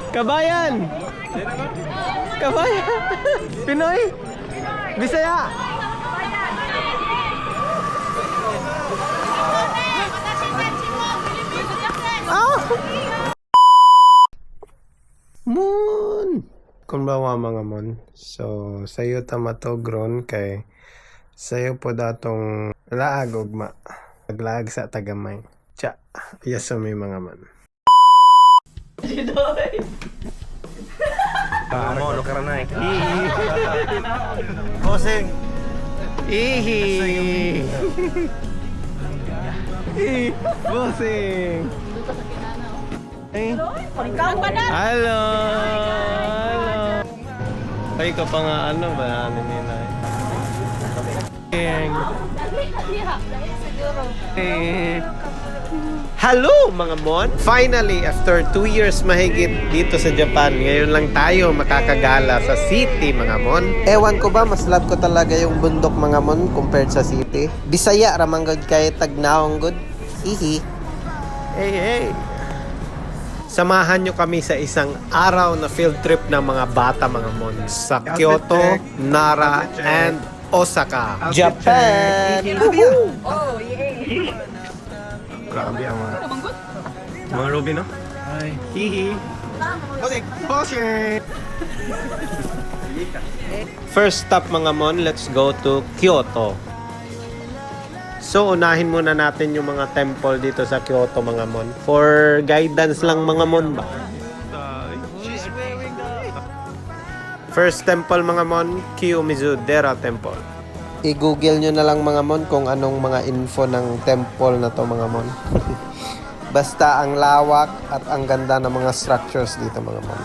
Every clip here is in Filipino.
Kabayan! Kabayan! Pinoy! Bisaya! Ah! Moon! Kumbawa mga mon. So, sayo tamatogron kay sayo po datong laag ugma. Naglaag sa tagamay. Tsa! Yes, may mga man. Mo, lo karanay. Boseng! Ihi! Ihi! Boseng! Pagkaon pa na. Hello! Hello! Ay, ka pa nga ano ba? Ano nila? Hello mga mon! Finally, after 2 years mahigit dito sa Japan, ngayon lang tayo makakagala sa city mga mon. Ewan ko ba, mas love ko talaga yung bundok mga mon compared sa city. Bisaya ramanggod kay tagnaong good. Hihi. Hey, hey! Samahan nyo kami sa isang araw na field trip ng mga bata mga mon sa Kyoto, Nara, and Osaka, Japan! Woohoo! Oh, yeah. Grabe ang mga Ruby, no? Hi. Hihi. Bosek! First stop mga mon, let's go to Kyoto. So, unahin muna natin yung mga temple dito sa Kyoto mga mon. For guidance lang mga mon ba? First temple mga mon, Kiyomizu-dera Temple. I-google nyo na lang mga mon kung anong mga info ng temple na to mga mon. Basta ang lawak at ang ganda ng mga structures dito mga mon.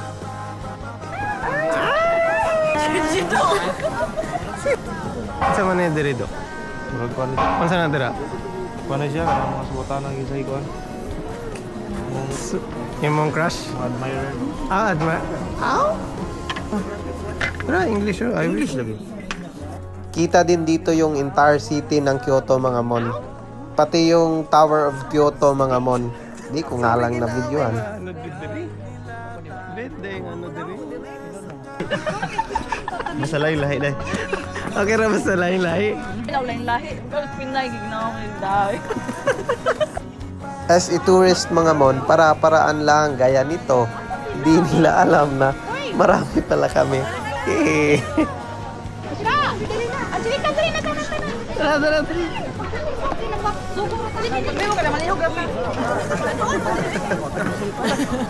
Sa man yung dirido? Ano sa natira? Paano siya? Karang mga subutan ng isa ikuan. Yung mong crush? Admirer. Ah, admire. Ow! Pero English o? English lagi. Kita din dito yung entire city ng Kyoto mga mon. Pati yung Tower of Kyoto mga mon. Di ko nga lang na videoan. Masalay lahi dai. Okay ra basta lahi-lahi. Ilaw lang lahi. Pinay gignaw ng dahi. As a tourist mga mon, para-paraan lang gaya nito. Di nila alam na marami pala kami. Eh. Sira! Dali na! Dali na! Tara, tara, tara. Pagbibo ka naman yung gabi.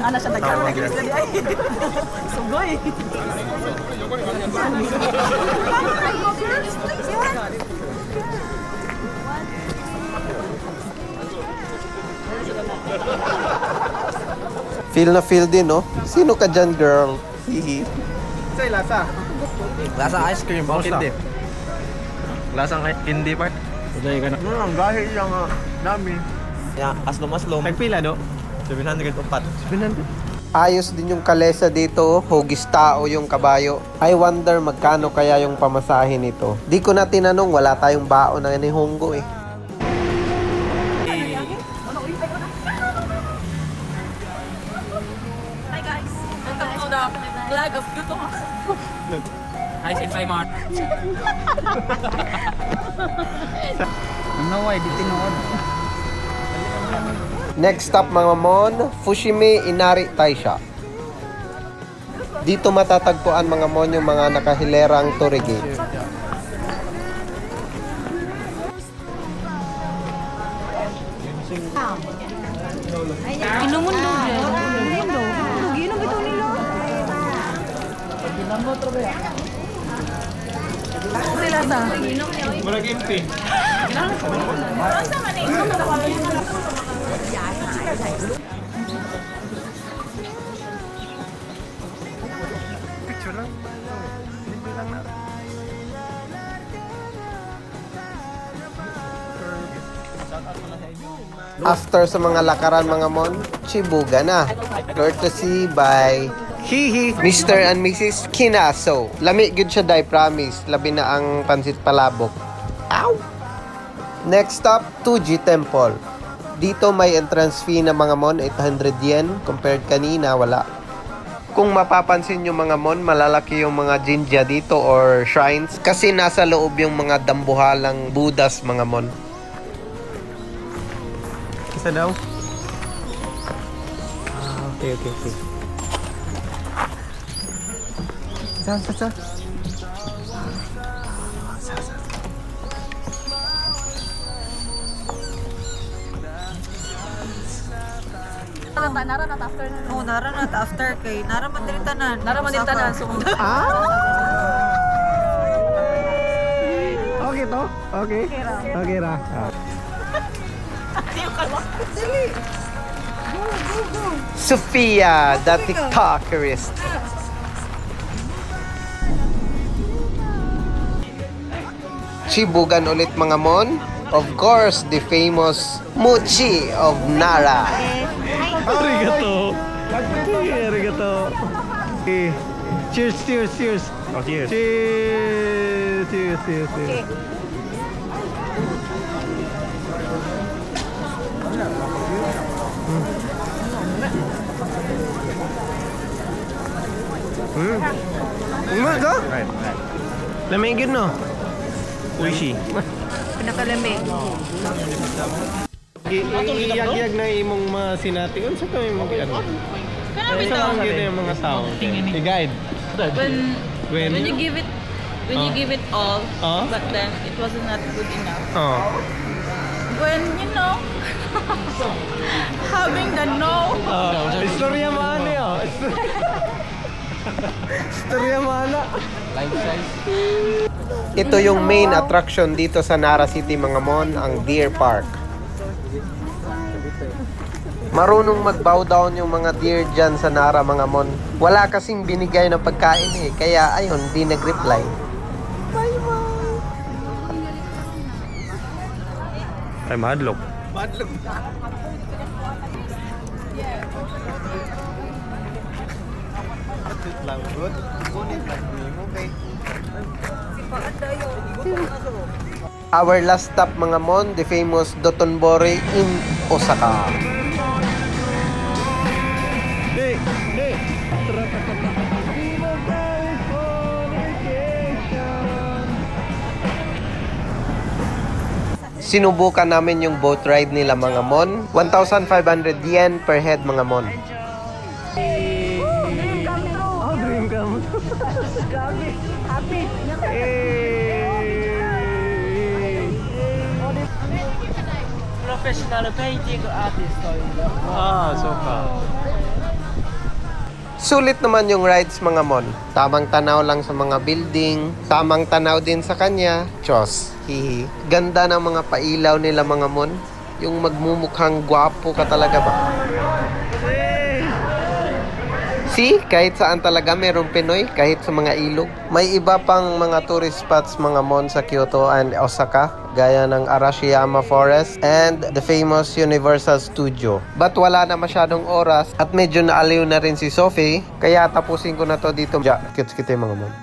Ana siya nagkaroon ng gilis na ay. Sugoy. Feel na feel din, no? Sino ka dyan, girl? Hihi. Say lasa. Lasa ice cream, hindi. Lasang hindi part. Uday ka na. Ang gahi lang namin. Ya, aslom-aslom. Nagpila, no? 700 upat. 700. Ayos din yung kalesa dito, hugis tao yung kabayo. I wonder magkano kaya yung pamasahe nito. Di ko na tinanong, wala tayong baon na ni Honggo eh. Hi guys. Welcome to the flag of Kyoto. Hi, say bye, Mark. Ano, di tinood. Next stop mga mon, Fushimi Inari Taisha. Dito matatagpuan mga mon yung mga nakahilerang torii. Inumundo dyan. Inumundo. Ginom ito nila. Sila sa? After sa mga lakaran mga mon, Chibuga na. Courtesy by Hihi, Mr. and Mrs. Kinaso. Lami good siya dai, promise. Labi na ang pansit palabok. Ow! Next stop, Tuji Temple. Dito may entrance fee na mga mon, 800 yen. Compared kanina, wala. Kung mapapansin nyo mga mon, malalaki yung mga jinja dito or shrines kasi nasa loob yung mga dambuhalang Buddhas mga mon. Isa daw? Okay. Sa. Nara na after na. Oo, nara na after kay nara man diri tanan. Nara man din tanan. So, Okay to? Okay? Okay ra. Sophia, the TikTokerist. Chibugan ulit mga mon. Of course, the famous Mochi of Nara. Arigato. Arigato. Cheers. Oh, cheers. Cheers. Umaga? Right. Lamigin no? Uishi. Pinakalamig. Iyag-yag na imong mga sinati. Unsa ka imong ano? Unsa ang gina yung mga sound? I-guide. When you give it all, Oh? but then it was not good enough. Oh. When having the no. Istorya mana yun. Istorya mana. Life size. Ito yung main attraction dito sa Nara City mga mon, ang Deer Park. Marunong mag-bow down yung mga deer dyan sa Nara mga mon. Wala kasing binigay na pagkain eh, kaya ayun, di nag-reply. Ay, mahadlok. Our last stop mga mon, the famous Dotonbori in Osaka. Sinubukan namin yung boat ride nila mga mon. 1,500 yen per head mga mon. Dream come. Happy. Professional painting artist. So sulit naman yung rides mga mon. Tamang tanaw lang sa mga building. Tamang tanaw din sa kanya. Chos. Hihi. Ganda ng mga pailaw nila mga mon. Yung magmumukhang gwapo ka talaga ba? See, kahit saan talaga merong Pinoy, kahit sa mga ilog. May iba pang mga tourist spots mga mon sa Kyoto and Osaka, gaya ng Arashiyama Forest and the famous Universal Studio. But wala na masyadong oras at medyo naaliw na rin si Sophie, kaya tapusin ko na to dito. Kits kita mga mon.